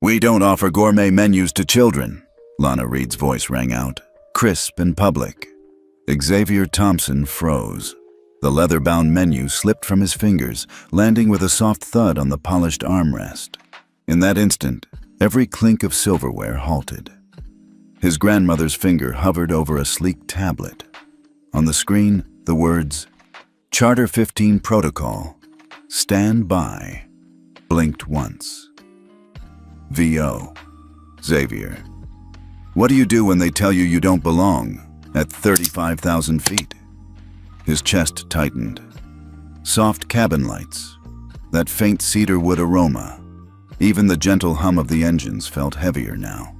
"We don't offer gourmet menus to children," Lana Reed's voice rang out, crisp and public. Xavier Thompson froze. The leather-bound menu slipped from his fingers, landing with a soft thud on the polished armrest. In that instant, every clink of silverware halted. His grandmother's finger hovered over a sleek tablet. On the screen, the words, "Charter 15 Protocol. Stand by," blinked once. VO. Xavier. What do you do when they tell you you don't belong at 35,000 feet? His chest tightened. Soft cabin lights. That faint cedar wood aroma. Even the gentle hum of the engines felt heavier now.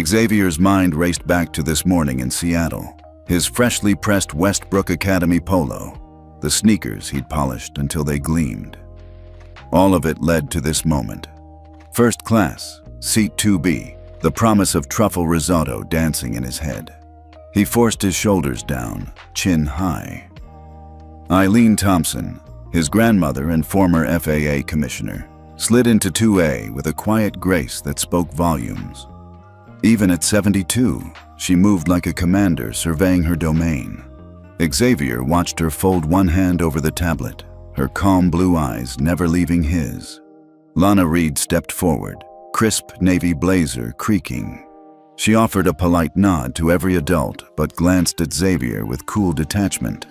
Xavier's mind raced back to this morning in Seattle. His freshly pressed Westbrook Academy polo. The sneakers he'd polished until they gleamed. All of it led to this moment. First class, seat 2B, the promise of truffle risotto dancing in his head. He forced his shoulders down, chin high. Eileen Thompson, his grandmother and former FAA commissioner, slid into 2A with a quiet grace that spoke volumes. Even at 72, she moved like a commander surveying her domain. Xavier watched her fold one hand over the tablet, her calm blue eyes never leaving his. Lana Reed stepped forward, crisp navy blazer creaking. She offered a polite nod to every adult, but glanced at Xavier with cool detachment.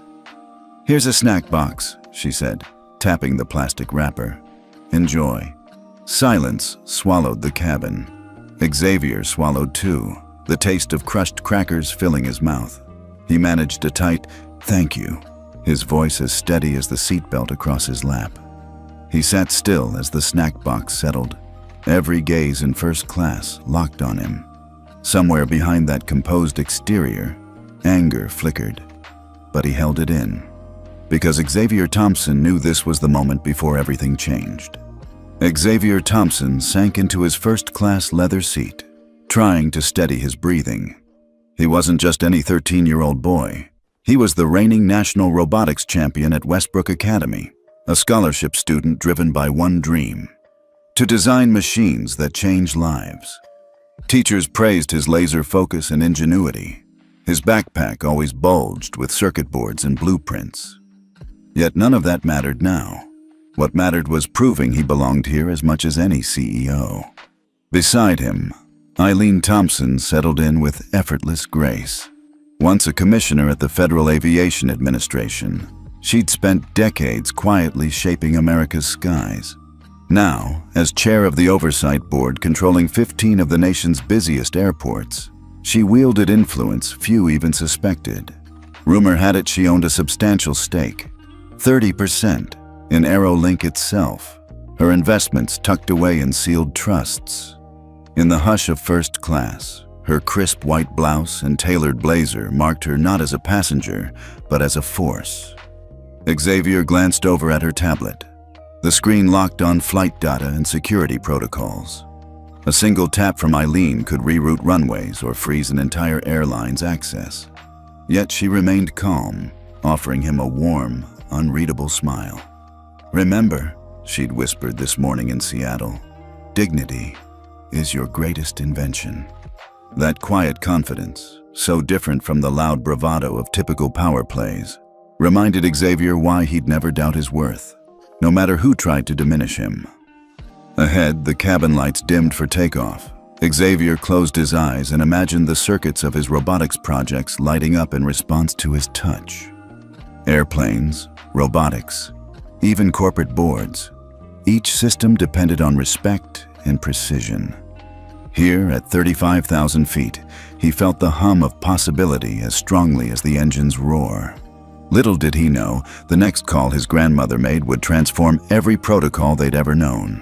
"Here's a snack box," she said, tapping the plastic wrapper. "Enjoy." Silence swallowed the cabin. Xavier swallowed too, the taste of crushed crackers filling his mouth. He managed a tight, "Thank you," his voice as steady as the seatbelt across his lap. He sat still as the snack box settled, every gaze in first class locked on him. Somewhere behind that composed exterior, anger flickered, but he held it in, because Xavier Thompson knew this was the moment before everything changed. Xavier Thompson sank into his first-class leather seat, trying to steady his breathing. He wasn't just any 13-year-old boy. He was the reigning national robotics champion at Westbrook Academy, a scholarship student driven by one dream: to design machines that change lives. Teachers praised his laser focus and ingenuity. His backpack always bulged with circuit boards and blueprints. Yet none of that mattered now. What mattered was proving he belonged here as much as any CEO. Beside him, Eileen Thompson settled in with effortless grace. Once a commissioner at the Federal Aviation Administration, she'd spent decades quietly shaping America's skies. Now, as chair of the oversight board controlling 15 of the nation's busiest airports, she wielded influence few even suspected. Rumor had it she owned a substantial stake, 30%, in AeroLink itself, her investments tucked away in sealed trusts. In the hush of first class, her crisp white blouse and tailored blazer marked her not as a passenger, but as a force. Xavier glanced over at her tablet. The screen locked on flight data and security protocols. A single tap from Eileen could reroute runways or freeze an entire airline's access. Yet she remained calm, offering him a warm, unreadable smile. "Remember," she'd whispered this morning in Seattle, "dignity is your greatest invention." That quiet confidence, so different from the loud bravado of typical power plays, reminded Xavier why he'd never doubt his worth, no matter who tried to diminish him. Ahead, the cabin lights dimmed for takeoff. Xavier closed his eyes and imagined the circuits of his robotics projects lighting up in response to his touch. Airplanes, robotics, even corporate boards. Each system depended on respect and precision. Here, at 35,000 feet, he felt the hum of possibility as strongly as the engine's roar. Little did he know, the next call his grandmother made would transform every protocol they'd ever known.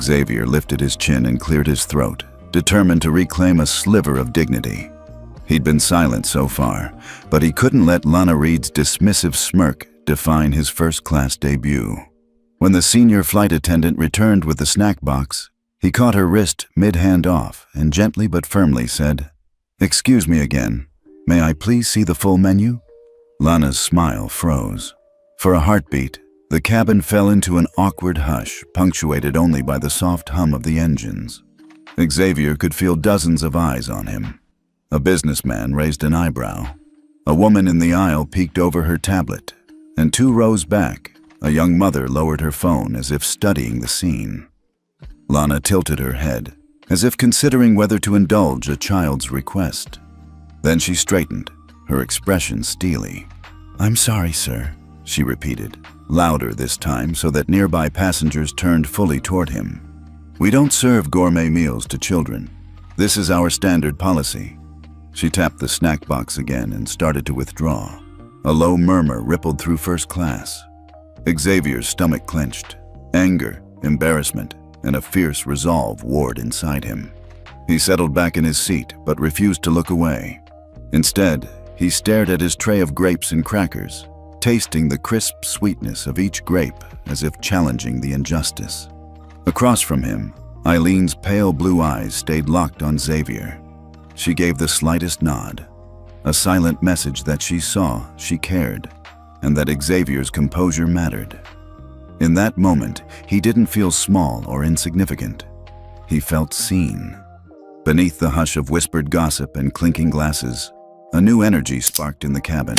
Xavier lifted his chin and cleared his throat, determined to reclaim a sliver of dignity. He'd been silent so far, but he couldn't let Lana Reed's dismissive smirk define his first-class debut. When the senior flight attendant returned with the snack box, he caught her wrist mid-hand off and gently but firmly said, "Excuse me again. May I please see the full menu?" Lana's smile froze. For a heartbeat, The cabin fell into an awkward hush, punctuated only by the soft hum of the engines. Xavier could feel dozens of eyes on him. A businessman raised an eyebrow. A woman in the aisle peeked over her tablet, and 2 rows back, a young mother lowered her phone as if studying the scene. Lana tilted her head, as if considering whether to indulge a child's request. Then she straightened, her expression steely. "I'm sorry, sir," she repeated, louder this time so that nearby passengers turned fully toward him. "We don't serve gourmet meals to children. This is our standard policy." She tapped the snack box again and started to withdraw. A low murmur rippled through first class. Xavier's stomach clenched. Anger, embarrassment, and a fierce resolve warred inside him. He settled back in his seat but refused to look away. Instead, he stared at his tray of grapes and crackers, tasting the crisp sweetness of each grape as if challenging the injustice. Across from him, Eileen's pale blue eyes stayed locked on Xavier. She gave the slightest nod, a silent message that she saw she cared, and that Xavier's composure mattered. In that moment, he didn't feel small or insignificant. He felt seen. Beneath the hush of whispered gossip and clinking glasses, a new energy sparked in the cabin.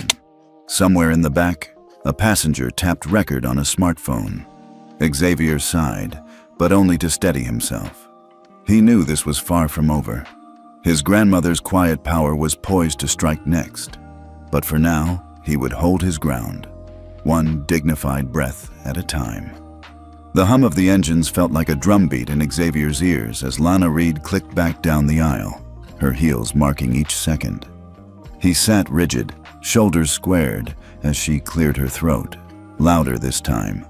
Somewhere in the back, a passenger tapped record on a smartphone. Xavier sighed, but only to steady himself. He knew this was far from over. His grandmother's quiet power was poised to strike next. But for now, he would hold his ground, one dignified breath at a time. The hum of the engines felt like a drumbeat in Xavier's ears as Lana Reed clicked back down the aisle, her heels marking each second. He sat rigid, shoulders squared, as she cleared her throat, louder this time.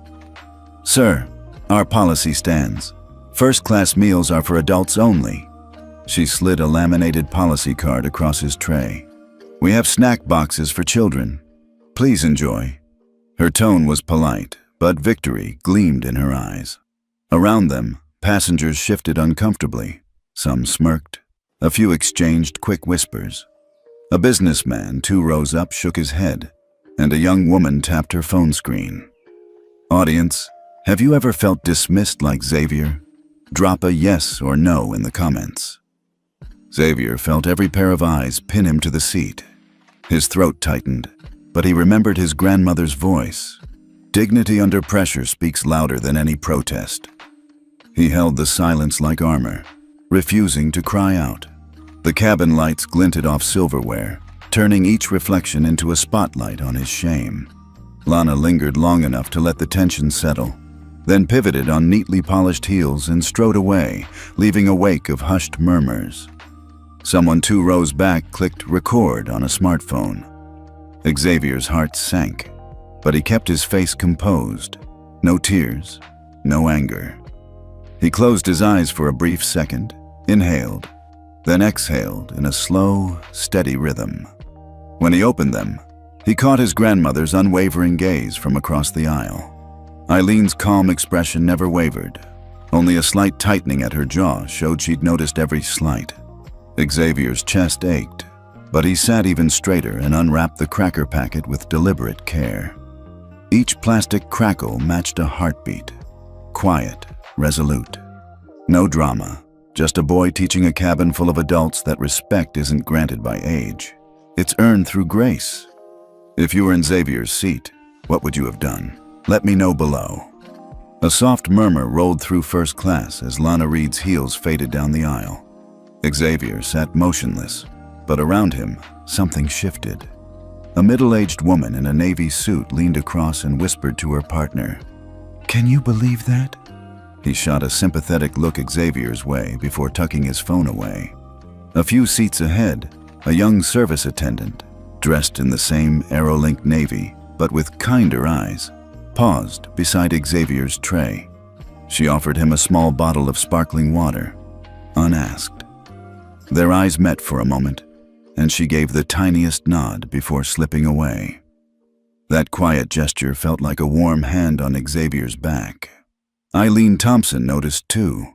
"Sir, our policy stands. First-class meals are for adults only." She slid a laminated policy card across his tray. "We have snack boxes for children. Please enjoy." Her tone was polite, but victory gleamed in her eyes. Around them, passengers shifted uncomfortably. Some smirked. A few exchanged quick whispers. A businessman 2 rows up shook his head, and a young woman tapped her phone screen. Audience, have you ever felt dismissed like Xavier? Drop a yes or no in the comments. Xavier felt every pair of eyes pin him to the seat. His throat tightened, but he remembered his grandmother's voice. Dignity under pressure speaks louder than any protest. He held the silence like armor, refusing to cry out. The cabin lights glinted off silverware, turning each reflection into a spotlight on his shame. Lana lingered long enough to let the tension settle, then pivoted on neatly polished heels and strode away, leaving a wake of hushed murmurs. Someone 2 rows back clicked record on a smartphone. Xavier's heart sank, but he kept his face composed. No tears, no anger. He closed his eyes for a brief second, inhaled, then exhaled in a slow, steady rhythm. When he opened them, he caught his grandmother's unwavering gaze from across the aisle. Eileen's calm expression never wavered. Only a slight tightening at her jaw showed she'd noticed every slight. Xavier's chest ached, but he sat even straighter and unwrapped the cracker packet with deliberate care. Each plastic crackle matched a heartbeat. Quiet, resolute. No drama, just a boy teaching a cabin full of adults that respect isn't granted by age. It's earned through grace. If you were in Xavier's seat, what would you have done? Let me know below. A soft murmur rolled through first class as Lana Reed's heels faded down the aisle. Xavier sat motionless, but around him, something shifted. A middle-aged woman in a navy suit leaned across and whispered to her partner. "Can you believe that?" He shot a sympathetic look Xavier's way before tucking his phone away. A few seats ahead, a young service attendant, dressed in the same Aerolink navy, but with kinder eyes, paused beside Xavier's tray. She offered him a small bottle of sparkling water, unasked. Their eyes met for a moment, and she gave the tiniest nod before slipping away. That quiet gesture felt like a warm hand on Xavier's back. Eileen Thompson noticed too.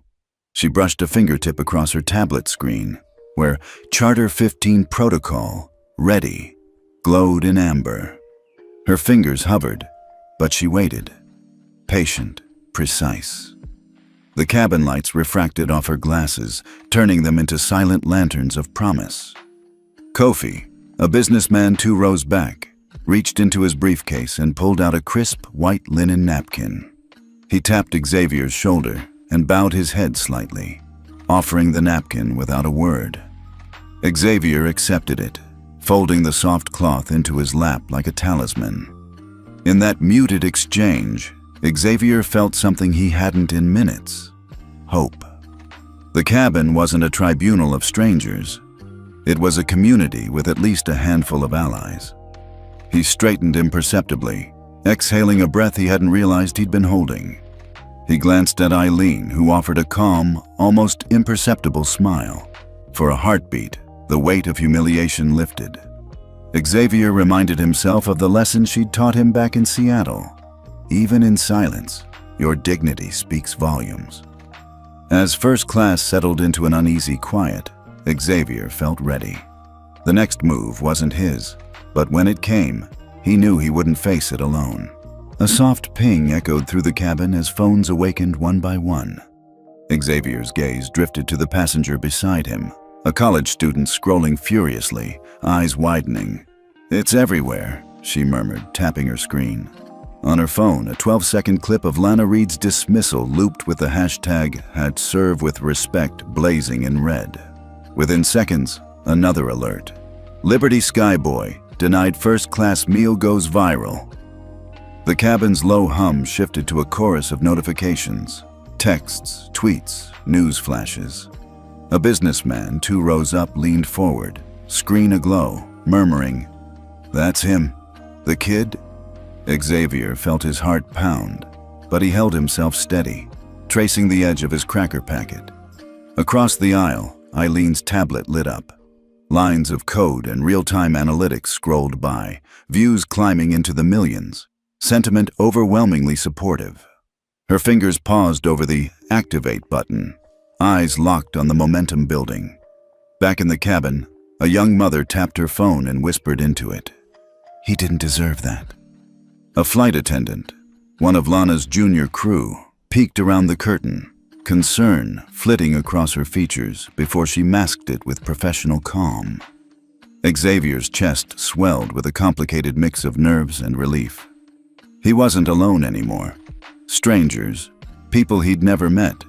She brushed a fingertip across her tablet screen, where Charter 15 Protocol, ready, glowed in amber. Her fingers hovered, but she waited. patient, precise. The cabin lights refracted off her glasses, turning them into silent lanterns of promise. Kofi, a businessman 2 rows back, reached into his briefcase and pulled out a crisp, white linen napkin. He tapped Xavier's shoulder and bowed his head slightly, offering the napkin without a word. Xavier accepted it, folding the soft cloth into his lap like a talisman. In that muted exchange, Xavier felt something he hadn't in minutes: hope. The cabin wasn't a tribunal of strangers. It was a community with at least a handful of allies. He straightened imperceptibly, exhaling a breath he hadn't realized he'd been holding. He glanced at Eileen, who offered a calm, almost imperceptible smile. For a heartbeat, the weight of humiliation lifted. Xavier reminded himself of the lesson she'd taught him back in Seattle. Even in silence, your dignity speaks volumes. As first class settled into an uneasy quiet, Xavier felt ready. The next move wasn't his, but when it came, he knew he wouldn't face it alone. A soft ping echoed through the cabin as phones awakened one by one. Xavier's gaze drifted to the passenger beside him, a college student scrolling furiously, eyes widening. "It's everywhere," she murmured, tapping her screen. On her phone, a 12-second clip of Lana Reed's dismissal looped with the hashtag "had served with respect" blazing in red. Within seconds, another alert. "Liberty Skyboy, denied first-class meal goes viral." The cabin's low hum shifted to a chorus of notifications, texts, tweets, news flashes. A businessman 2 rows up leaned forward, screen aglow, murmuring, "That's him. The kid?" Xavier felt his heart pound, but he held himself steady, tracing the edge of his cracker packet. Across the aisle, Eileen's tablet lit up. Lines of code and real-time analytics scrolled by, views climbing into the millions, sentiment overwhelmingly supportive. Her fingers paused over the "Activate" button, eyes locked on the momentum building. Back in the cabin, a young mother tapped her phone and whispered into it, "He didn't deserve that." A flight attendant, one of Lana's junior crew, peeked around the curtain, concern flitting across her features before she masked it with professional calm. Xavier's chest swelled with a complicated mix of nerves and relief. He wasn't alone anymore. Strangers, people he'd never met,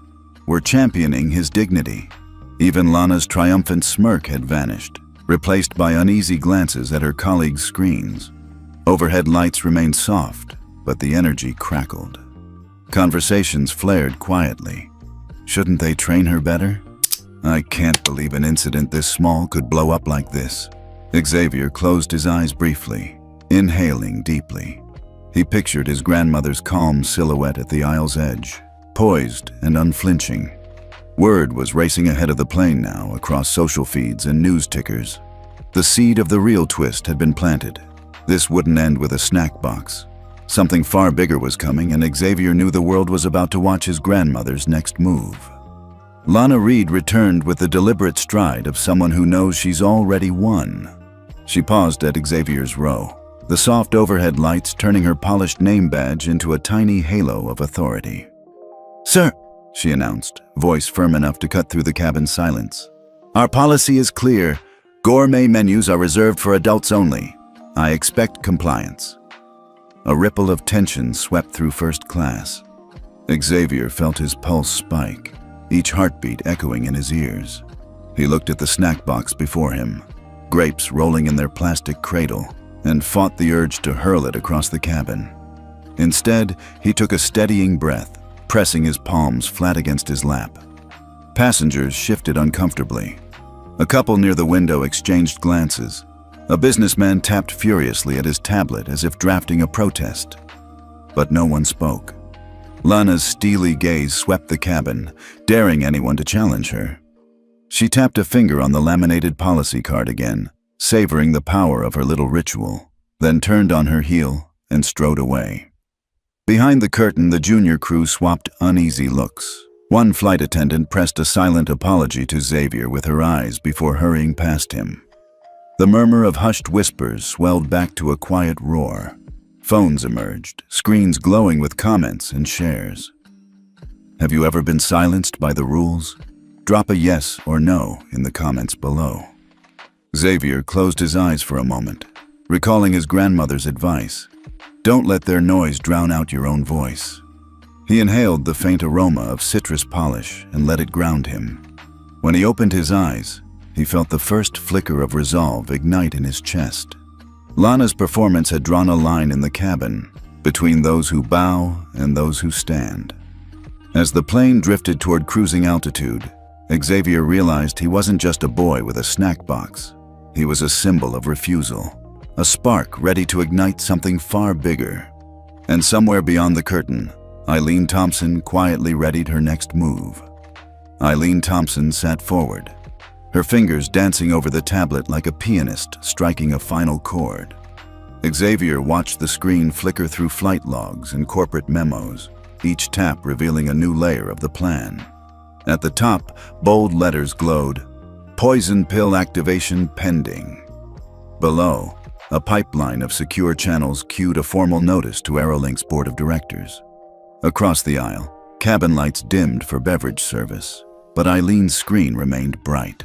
were championing his dignity. Even Lana's triumphant smirk had vanished, replaced by uneasy glances at her colleagues' screens. Overhead lights remained soft, but the energy crackled. Conversations flared quietly. Shouldn't they train her better? I can't believe an incident this small could blow up like this. Xavier closed his eyes briefly, inhaling deeply. He pictured his grandmother's calm silhouette at the aisle's edge, poised and unflinching. Word was racing ahead of the plane now across social feeds and news tickers. The seed of the real twist had been planted. This wouldn't end with a snack box. Something far bigger was coming, and Xavier knew the world was about to watch his grandmother's next move. Lana Reed returned with the deliberate stride of someone who knows she's already won. She paused at Xavier's row, the soft overhead lights turning her polished name badge into a tiny halo of authority. "Sir," she announced, voice firm enough to cut through the cabin's silence. "Our policy is clear. Gourmet menus are reserved for adults only. I expect compliance." A ripple of tension swept through first class. Xavier felt his pulse spike, each heartbeat echoing in his ears. He looked at the snack box before him, grapes rolling in their plastic cradle, and fought the urge to hurl it across the cabin. Instead, he took a steadying breath, pressing his palms flat against his lap. Passengers shifted uncomfortably. A couple near the window exchanged glances. A businessman tapped furiously at his tablet as if drafting a protest. But no one spoke. Lana's steely gaze swept the cabin, daring anyone to challenge her. She tapped a finger on the laminated policy card again, savoring the power of her little ritual, then turned on her heel and strode away. Behind the curtain, the junior crew swapped uneasy looks. One flight attendant pressed a silent apology to Xavier with her eyes before hurrying past him. The murmur of hushed whispers swelled back to a quiet roar. Phones emerged, screens glowing with comments and shares. Have you ever been silenced by the rules? Drop a yes or no in the comments below. Xavier closed his eyes for a moment, recalling his grandmother's advice. Don't let their noise drown out your own voice. He inhaled the faint aroma of citrus polish and let it ground him. When he opened his eyes, he felt the first flicker of resolve ignite in his chest. Lana's performance had drawn a line in the cabin, between those who bow and those who stand. As the plane drifted toward cruising altitude, Xavier realized he wasn't just a boy with a snack box. He was a symbol of refusal, a spark ready to ignite something far bigger. And somewhere beyond the curtain, Eileen Thompson quietly readied her next move. Eileen Thompson sat forward, her fingers dancing over the tablet like a pianist striking a final chord. Xavier watched the screen flicker through flight logs and corporate memos, each tap revealing a new layer of the plan. At the top, bold letters glowed, "Poison pill activation pending." Below, a pipeline of secure channels cued a formal notice to Aerolink's board of directors. Across the aisle, cabin lights dimmed for beverage service, but Eileen's screen remained bright.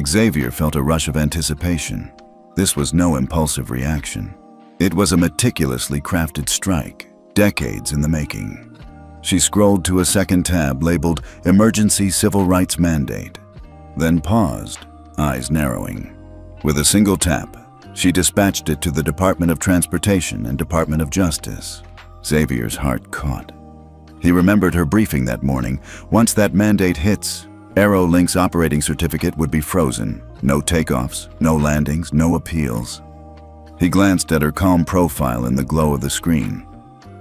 Xavier felt a rush of anticipation. This was no impulsive reaction. It was a meticulously crafted strike, decades in the making. She scrolled to a second tab labeled Emergency Civil Rights Mandate, then paused, eyes narrowing. With a single tap, she dispatched it to the Department of Transportation and Department of Justice. Xavier's heart caught. He remembered her briefing that morning. Once that mandate hits, Aerolink's operating certificate would be frozen. No takeoffs, no landings, no appeals. He glanced at her calm profile in the glow of the screen.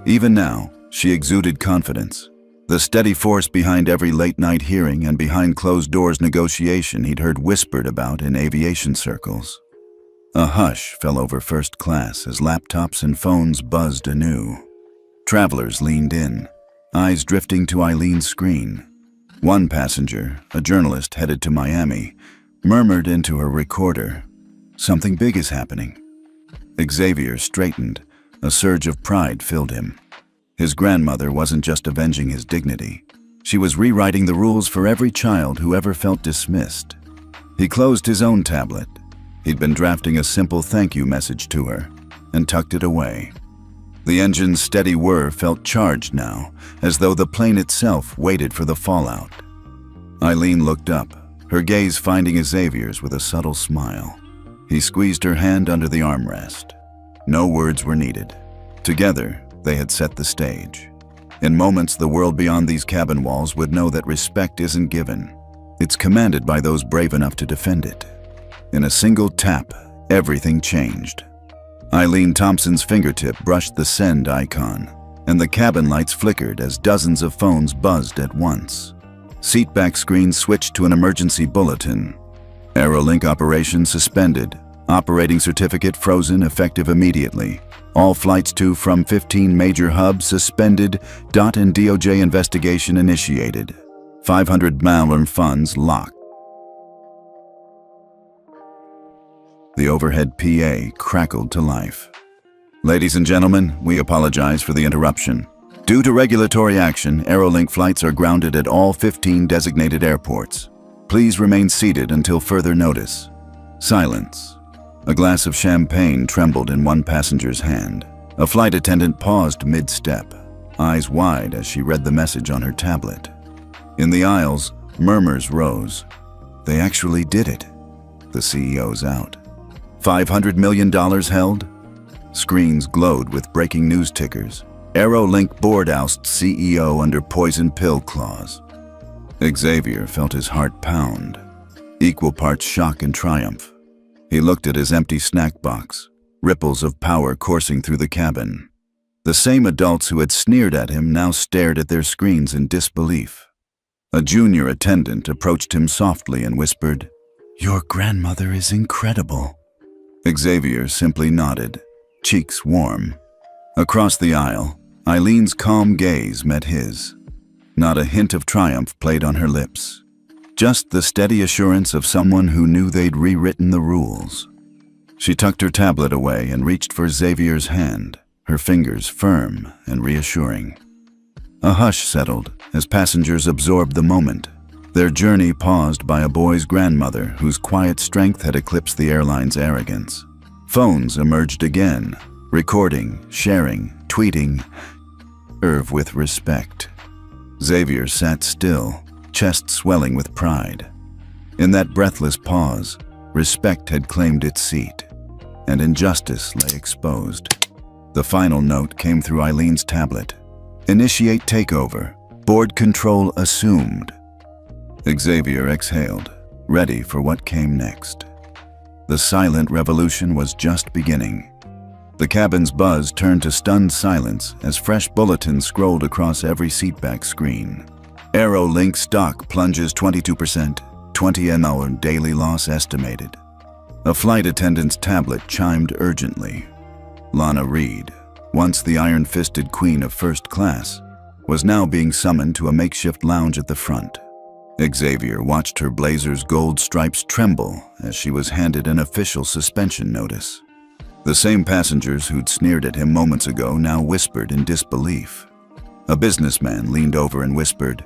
Even now, she exuded confidence, the steady force behind every late-night hearing and behind closed-doors negotiation he'd heard whispered about in aviation circles. A hush fell over first class as laptops and phones buzzed anew. Travelers leaned in, eyes drifting to Eileen's screen. One passenger, a journalist headed to Miami, murmured into her recorder, "Something big is happening." Xavier straightened. A surge of pride filled him. His grandmother wasn't just avenging his dignity. She was rewriting the rules for every child who ever felt dismissed. He closed his own tablet. He'd been drafting a simple thank you message to her and tucked it away. The engine's steady whir felt charged now, as though the plane itself waited for the fallout. Eileen looked up, her gaze finding Xavier's with a subtle smile. He squeezed her hand under the armrest. No words were needed. Together, they had set the stage. In moments, the world beyond these cabin walls would know that respect isn't given. It's commanded by those brave enough to defend it. In a single tap, everything changed. Eileen Thompson's fingertip brushed the send icon, and the cabin lights flickered as dozens of phones buzzed at once. Seatback screens switched to an emergency bulletin. Aerolink operation suspended. Operating certificate frozen effective immediately. All flights to from 15 major hubs suspended. DOT and DOJ investigation initiated. 500 million funds locked. The overhead PA crackled to life. Ladies and gentlemen, we apologize for the interruption. Due to regulatory action, Aerolink flights are grounded at all 15 designated airports. Please remain seated until further notice. Silence. A glass of champagne trembled in one passenger's hand. A flight attendant paused mid-step, eyes wide as she read the message on her tablet. In the aisles, murmurs rose. They actually did it. The CEO's out. $500 million held? Screens glowed with breaking news tickers. Aerolink board ousts CEO under poison pill clause. Xavier felt his heart pound. Equal parts shock and triumph. He looked at his empty snack box, ripples of power coursing through the cabin. The same adults who had sneered at him now stared at their screens in disbelief. A junior attendant approached him softly and whispered, "Your grandmother is incredible." Xavier simply nodded, cheeks warm. Across the aisle, Eileen's calm gaze met his. Not a hint of triumph played on her lips. Just the steady assurance of someone who knew they'd rewritten the rules. She tucked her tablet away and reached for Xavier's hand, her fingers firm and reassuring. A hush settled as passengers absorbed the moment, their journey paused by a boy's grandmother whose quiet strength had eclipsed the airline's arrogance. Phones emerged again, recording, sharing, tweeting, serve with respect. Xavier sat still, chest swelling with pride. In that breathless pause, respect had claimed its seat, and injustice lay exposed. The final note came through Eileen's tablet. Initiate takeover. Board control assumed. Xavier exhaled, ready for what came next. The silent revolution was just beginning. The cabin's buzz turned to stunned silence as fresh bulletins scrolled across every seatback screen. Aerolink stock plunges 22%, 20 an hour daily loss estimated. A flight attendant's tablet chimed urgently. Lana Reed, once the iron-fisted queen of first class, was now being summoned to a makeshift lounge at the front. Xavier watched her blazer's gold stripes tremble as she was handed an official suspension notice. The same passengers who'd sneered at him moments ago now whispered in disbelief. A businessman leaned over and whispered,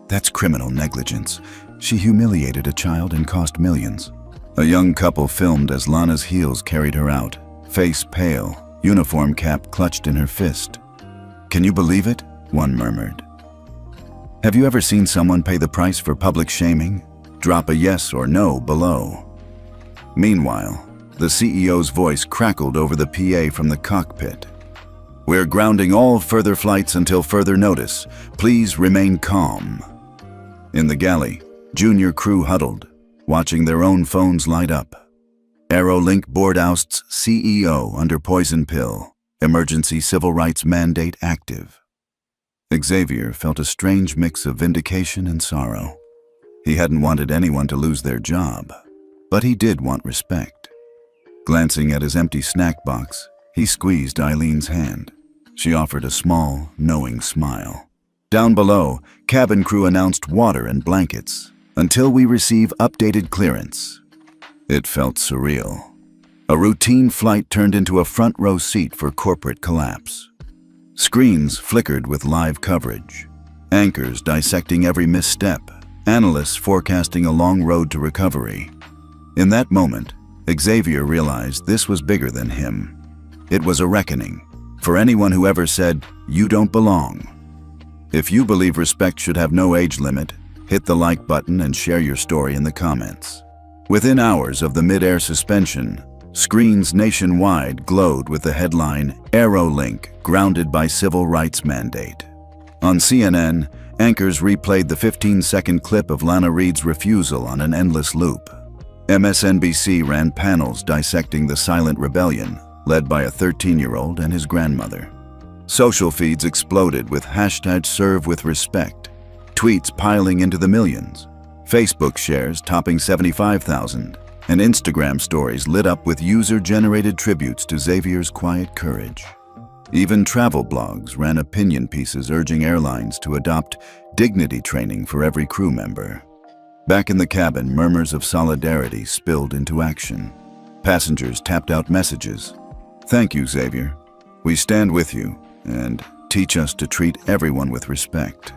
"That's criminal negligence. She humiliated a child and cost millions." A young couple filmed as Lana's heels carried her out, face pale, uniform cap clutched in her fist. "Can you believe it?" one murmured. Have you ever seen someone pay the price for public shaming? Drop a yes or no below. Meanwhile, the CEO's voice crackled over the PA from the cockpit. "We're grounding all further flights until further notice. Please remain calm." In the galley, junior crew huddled, watching their own phones light up. Aerolink board ousts CEO under poison pill. Emergency civil rights mandate active. Xavier felt a strange mix of vindication and sorrow. He hadn't wanted anyone to lose their job, but he did want respect. Glancing at his empty snack box, he squeezed Eileen's hand. She offered a small, knowing smile. Down below, cabin crew announced water and blankets, until we receive updated clearance. It felt surreal. A routine flight turned into a front-row seat for corporate collapse. Screens flickered with live coverage, anchors dissecting every misstep, analysts forecasting a long road to recovery. In that moment, Xavier realized this was bigger than him. It was a reckoning for anyone who ever said, "You don't belong." If you believe respect should have no age limit, hit the like button and share your story in the comments. Within hours of the mid-air suspension, screens nationwide glowed with the headline, "Aerolink, grounded by civil rights mandate." On CNN, anchors replayed the 15-second clip of Lana Reed's refusal on an endless loop. MSNBC ran panels dissecting the silent rebellion, led by a 13-year-old and his grandmother. Social feeds exploded with #ServeWithRespect, tweets piling into the millions, Facebook shares topping 75,000, and Instagram stories lit up with user-generated tributes to Xavier's quiet courage. Even travel blogs ran opinion pieces urging airlines to adopt dignity training for every crew member. Back in the cabin, murmurs of solidarity spilled into action. Passengers tapped out messages. "Thank you, Xavier. We stand with you, and teach us to treat everyone with respect."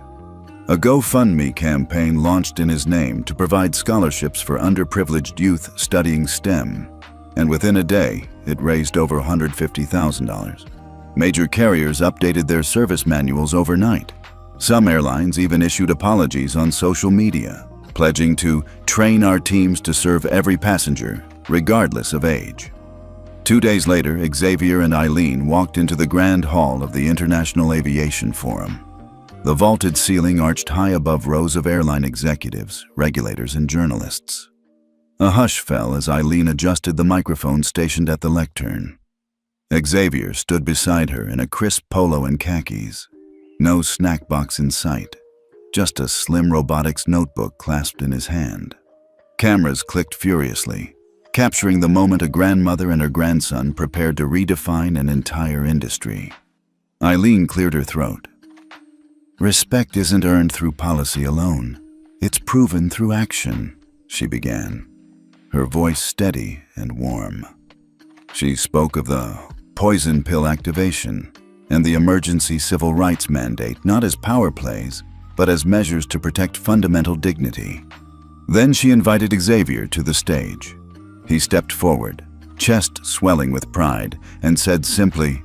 A GoFundMe campaign launched in his name to provide scholarships for underprivileged youth studying STEM, and within a day, it raised over $150,000. Major carriers updated their service manuals overnight. Some airlines even issued apologies on social media, pledging to train our teams to serve every passenger, regardless of age. 2 days later, Xavier and Eileen walked into the grand hall of the International Aviation Forum. The vaulted ceiling arched high above rows of airline executives, regulators, and journalists. A hush fell as Eileen adjusted the microphone stationed at the lectern. Xavier stood beside her in a crisp polo and khakis. No snack box in sight, just a slim robotics notebook clasped in his hand. Cameras clicked furiously, capturing the moment a grandmother and her grandson prepared to redefine an entire industry. Eileen cleared her throat. "Respect isn't earned through policy alone. It's proven through action," she began, her voice steady and warm. She spoke of the poison pill activation, and the emergency civil rights mandate not as power plays, but as measures to protect fundamental dignity. Then she invited Xavier to the stage. He stepped forward, chest swelling with pride, and said simply,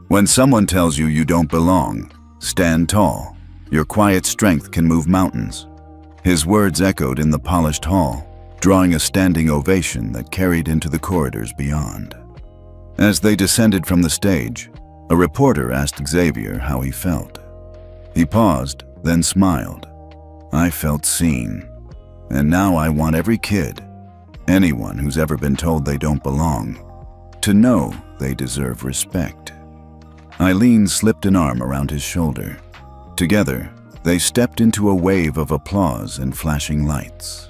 "When someone tells you you don't belong, stand tall. Your quiet strength can move mountains." His words echoed in the polished hall, drawing a standing ovation that carried into the corridors beyond. As they descended from the stage, a reporter asked Xavier how he felt. He paused, then smiled. "I felt seen. And now I want every kid, anyone who's ever been told they don't belong, to know they deserve respect." Eileen slipped an arm around his shoulder. Together, they stepped into a wave of applause and flashing lights.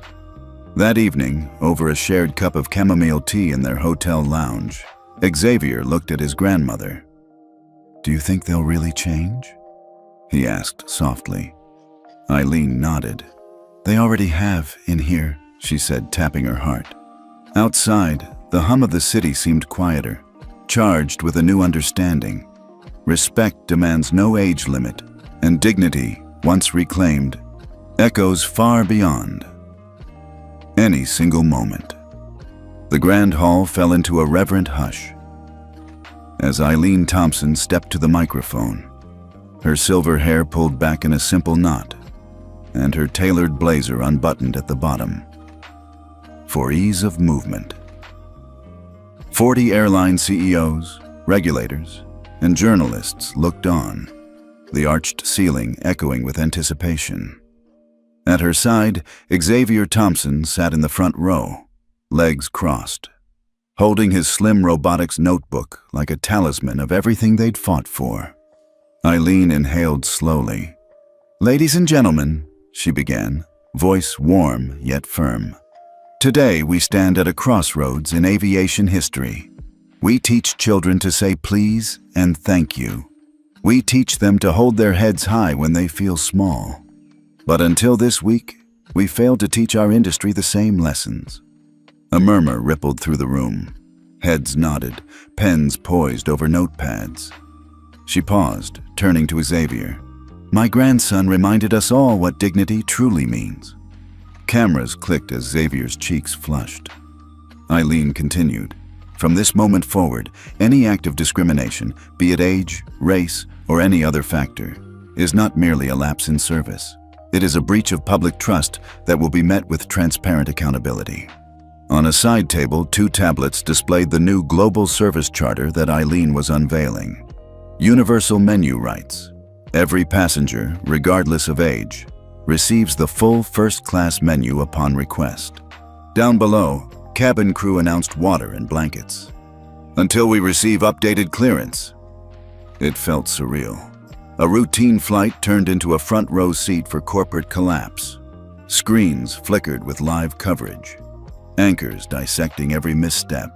That evening, over a shared cup of chamomile tea in their hotel lounge, Xavier looked at his grandmother. "Do you think they'll really change?" he asked softly. Eileen nodded. "They already have in here," she said, tapping her heart. Outside, the hum of the city seemed quieter, charged with a new understanding. Respect demands no age limit, and dignity, once reclaimed, echoes far beyond any single moment. The grand hall fell into a reverent hush as Eileen Thompson stepped to the microphone, her silver hair pulled back in a simple knot, and her tailored blazer unbuttoned at the bottom, for ease of movement. 40 airline CEOs, regulators, and journalists looked on, the arched ceiling echoing with anticipation. At her side, Xavier Thompson sat in the front row, legs crossed, holding his slim robotics notebook like a talisman of everything they'd fought for. Eileen inhaled slowly. "Ladies and gentlemen," she began, voice warm yet firm. "Today we stand at a crossroads in aviation history. We teach children to say please and thank you. We teach them to hold their heads high when they feel small. But until this week, we failed to teach our industry the same lessons." A murmur rippled through the room. Heads nodded, pens poised over notepads. She paused, turning to Xavier. "My grandson reminded us all what dignity truly means." Cameras clicked as Xavier's cheeks flushed. Eileen continued, "From this moment forward, any act of discrimination, be it age, race, or any other factor, is not merely a lapse in service. It is a breach of public trust that will be met with transparent accountability." On a side table, 2 tablets displayed the new Global Service Charter that Eileen was unveiling. Universal menu rights. Every passenger, regardless of age, receives the full first-class menu upon request. Down below, cabin crew announced water and blankets. "Until we receive updated clearance." It felt surreal. A routine flight turned into a front-row seat for corporate collapse. Screens flickered with live coverage. Anchors dissecting every misstep.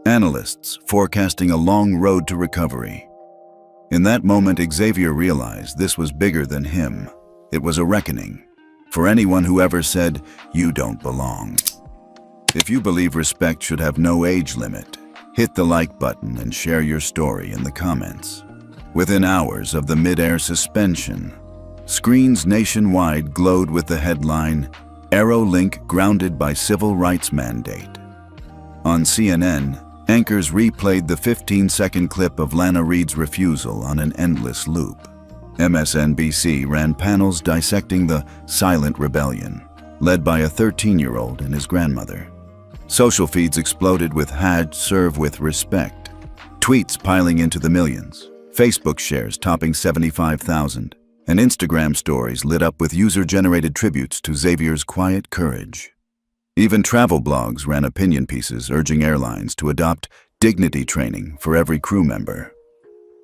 Analysts forecasting a long road to recovery. In that moment, Xavier realized this was bigger than him. It was a reckoning for anyone who ever said, "You don't belong." If you believe respect should have no age limit, hit the like button and share your story in the comments. Within hours of the mid-air suspension, screens nationwide glowed with the headline, "Aerolink grounded by civil rights mandate." On CNN, anchors replayed the 15-second clip of Lana Reed's refusal on an endless loop. MSNBC ran panels dissecting the silent rebellion, led by a 13-year-old and his grandmother. Social feeds exploded with #serve with respect, tweets piling into the millions, Facebook shares topping 75,000, and Instagram stories lit up with user-generated tributes to Xavier's quiet courage. Even travel blogs ran opinion pieces urging airlines to adopt dignity training for every crew member.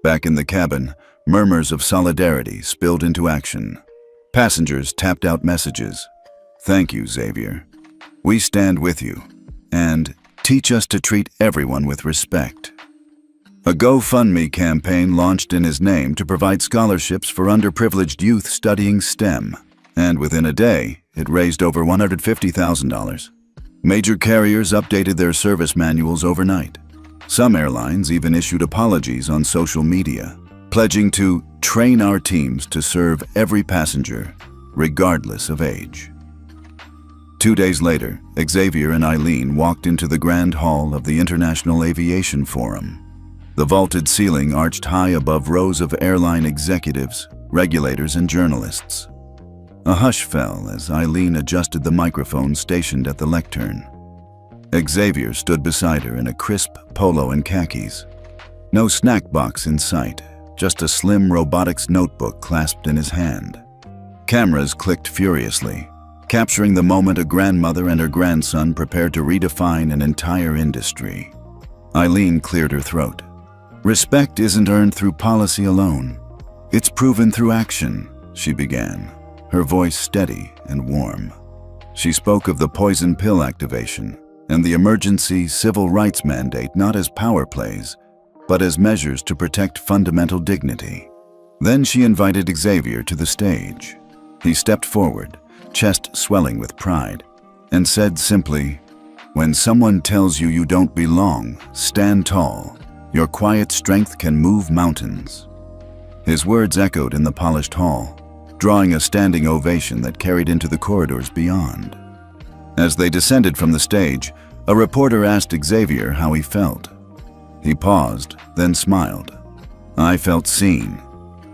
Back in the cabin, murmurs of solidarity spilled into action. Passengers tapped out messages. "Thank you, Xavier. We stand with you." And "Teach us to treat everyone with respect." A GoFundMe campaign launched in his name to provide scholarships for underprivileged youth studying STEM, and within a day, it raised over $150,000. Major carriers updated their service manuals overnight. Some airlines even issued apologies on social media, pledging to train our teams to serve every passenger, regardless of age. 2 days later, Xavier and Eileen walked into the grand hall of the International Aviation Forum. The vaulted ceiling arched high above rows of airline executives, regulators, and journalists. A hush fell as Eileen adjusted the microphone stationed at the lectern. Xavier stood beside her in a crisp polo and khakis. No snack box in sight, just a slim robotics notebook clasped in his hand. Cameras clicked furiously, capturing the moment a grandmother and her grandson prepared to redefine an entire industry. Eileen cleared her throat. Respect isn't earned through policy alone. It's proven through action, she began, her voice steady and warm. She spoke of the poison pill activation and the emergency civil rights mandate not as power plays, but as measures to protect fundamental dignity. Then she invited Xavier to the stage. He stepped forward, chest swelling with pride, and said simply, "When someone tells you you don't belong, stand tall. Your quiet strength can move mountains." His words echoed in the polished hall, drawing a standing ovation that carried into the corridors beyond. As they descended from the stage, a reporter asked Xavier how he felt. He paused, then smiled. "I felt seen.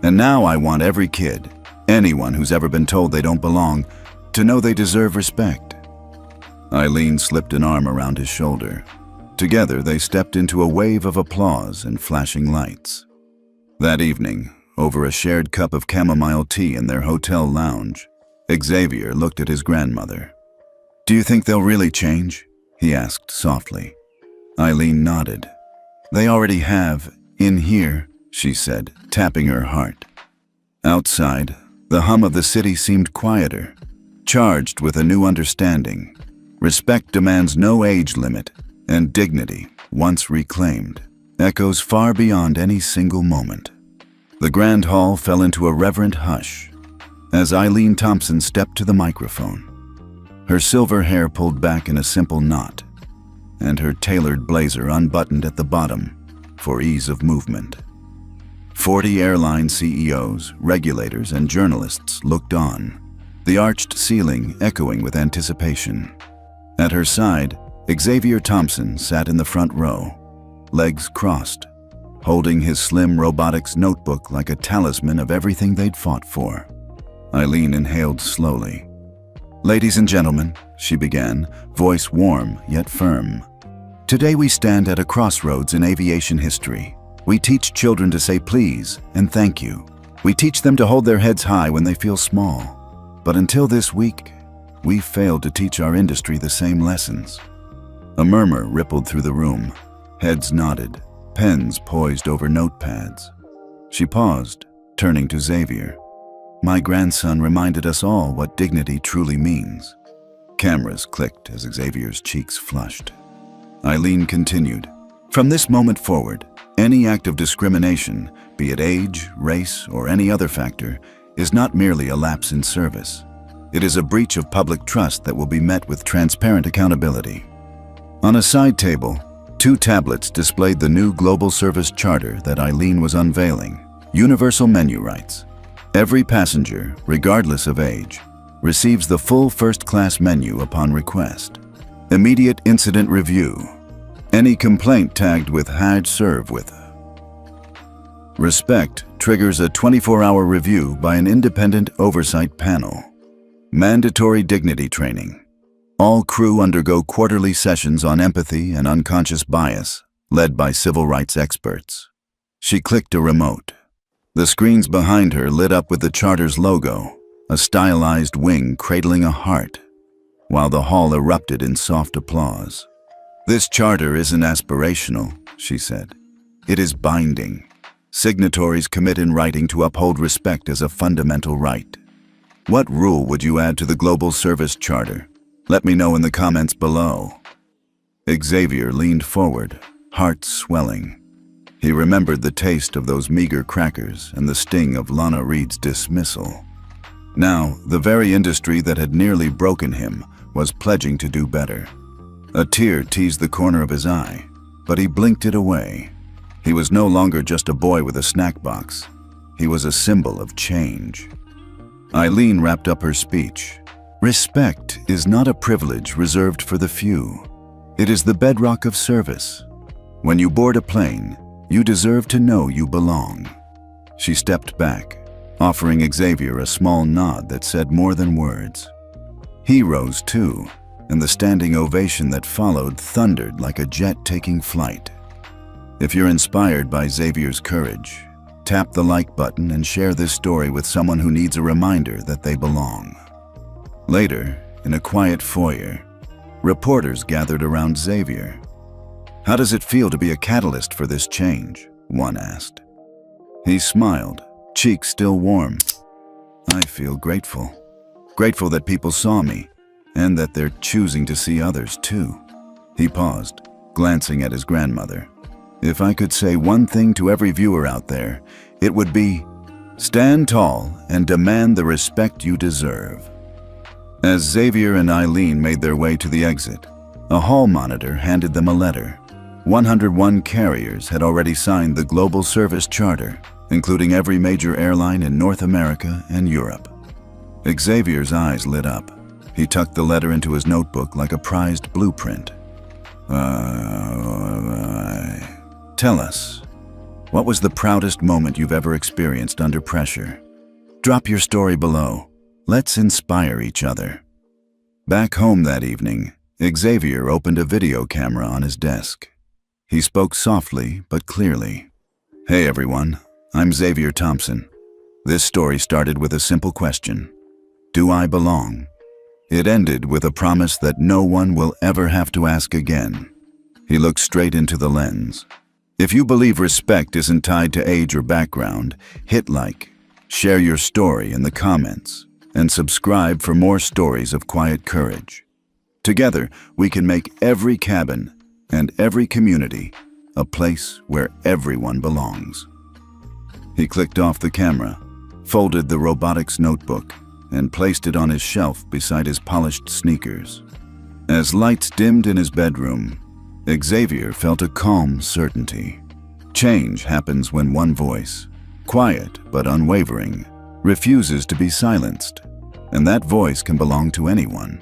And now I want every kid, anyone who's ever been told they don't belong, to know they deserve respect." Eileen slipped an arm around his shoulder. Together, they stepped into a wave of applause and flashing lights. That evening, over a shared cup of chamomile tea in their hotel lounge, Xavier looked at his grandmother. "Do you think they'll really change?" he asked softly. Eileen nodded. "They already have, in here," she said, tapping her heart. Outside, the hum of the city seemed quieter, charged with a new understanding. Respect demands no age limit, and dignity, once reclaimed, echoes far beyond any single moment. The grand hall fell into a reverent hush as Eileen Thompson stepped to the microphone. Her silver hair pulled back in a simple knot, and her tailored blazer unbuttoned at the bottom for ease of movement. 40 airline CEOs, regulators, and journalists looked on, the arched ceiling echoing with anticipation. At her side, Xavier Thompson sat in the front row, legs crossed, holding his slim robotics notebook like a talisman of everything they'd fought for. Eileen inhaled slowly. "Ladies and gentlemen," she began, voice warm yet firm. "Today we stand at a crossroads in aviation history. We teach children to say please and thank you. We teach them to hold their heads high when they feel small. But until this week, we failed to teach our industry the same lessons." A murmur rippled through the room. Heads nodded, pens poised over notepads. She paused, turning to Xavier. "My grandson reminded us all what dignity truly means." Cameras clicked as Xavier's cheeks flushed. Eileen continued, "From this moment forward, any act of discrimination, be it age, race, or any other factor, is not merely a lapse in service. It is a breach of public trust that will be met with transparent accountability." On a side table, 2 tablets displayed the new Global Service Charter that Eileen was unveiling, universal menu rights. Every passenger, regardless of age, receives the full first-class menu upon request. Immediate incident review. Any complaint tagged with #serve with. Respect triggers a 24-hour review by an independent oversight panel. Mandatory dignity training. All crew undergo quarterly sessions on empathy and unconscious bias, led by civil rights experts. She clicked a remote. The screens behind her lit up with the charter's logo, a stylized wing cradling a heart, while the hall erupted in soft applause. "This charter isn't aspirational," she said. "It is binding. Signatories commit in writing to uphold respect as a fundamental right." What rule would you add to the Global Service Charter? Let me know in the comments below. Xavier leaned forward, heart swelling. He remembered the taste of those meager crackers and the sting of Lana Reed's dismissal. Now, the very industry that had nearly broken him was pledging to do better. A tear teased the corner of his eye. but he blinked it away. He was no longer just a boy with a snack box. He was a symbol of change. Eileen wrapped up her speech. Respect is not a privilege reserved for the few. It is the bedrock of service. When you board a plane, you deserve to know you belong. She stepped back, offering Xavier a small nod that said more than words. He rose too, and the standing ovation that followed thundered like a jet taking flight. If you're inspired by Xavier's courage, tap the like button and share this story with someone who needs a reminder that they belong. Later, in a quiet foyer, reporters gathered around Xavier. "How does it feel to be a catalyst for this change?" one asked. He smiled, cheeks still warm. "I feel grateful. Grateful that people saw me, and that they're choosing to see others too." He paused, glancing at his grandmother. "If I could say one thing to every viewer out there, it would be, stand tall and demand the respect you deserve." As Xavier and Eileen made their way to the exit, a hall monitor handed them a letter. 101 carriers had already signed the Global Service Charter, including every major airline in North America and Europe. Xavier's eyes lit up. He tucked the letter into his notebook like a prized blueprint. Tell us, what was the proudest moment you've ever experienced under pressure? Drop your story below. Let's inspire each other. Back home that evening, Xavier opened a video camera on his desk. He spoke softly but clearly. "Hey everyone, I'm Xavier Thompson. This story started with a simple question. Do I belong?" It ended with a promise that no one will ever have to ask again. He looked straight into the lens. If you believe respect isn't tied to age or background, hit like, share your story in the comments, and subscribe for more stories of quiet courage. Together, we can make every cabin and every community a place where everyone belongs. He clicked off the camera, folded the robotics notebook, and placed it on his shelf beside his polished sneakers. As lights dimmed in his bedroom, Xavier felt a calm certainty. Change happens when one voice, quiet but unwavering, refuses to be silenced, and that voice can belong to anyone.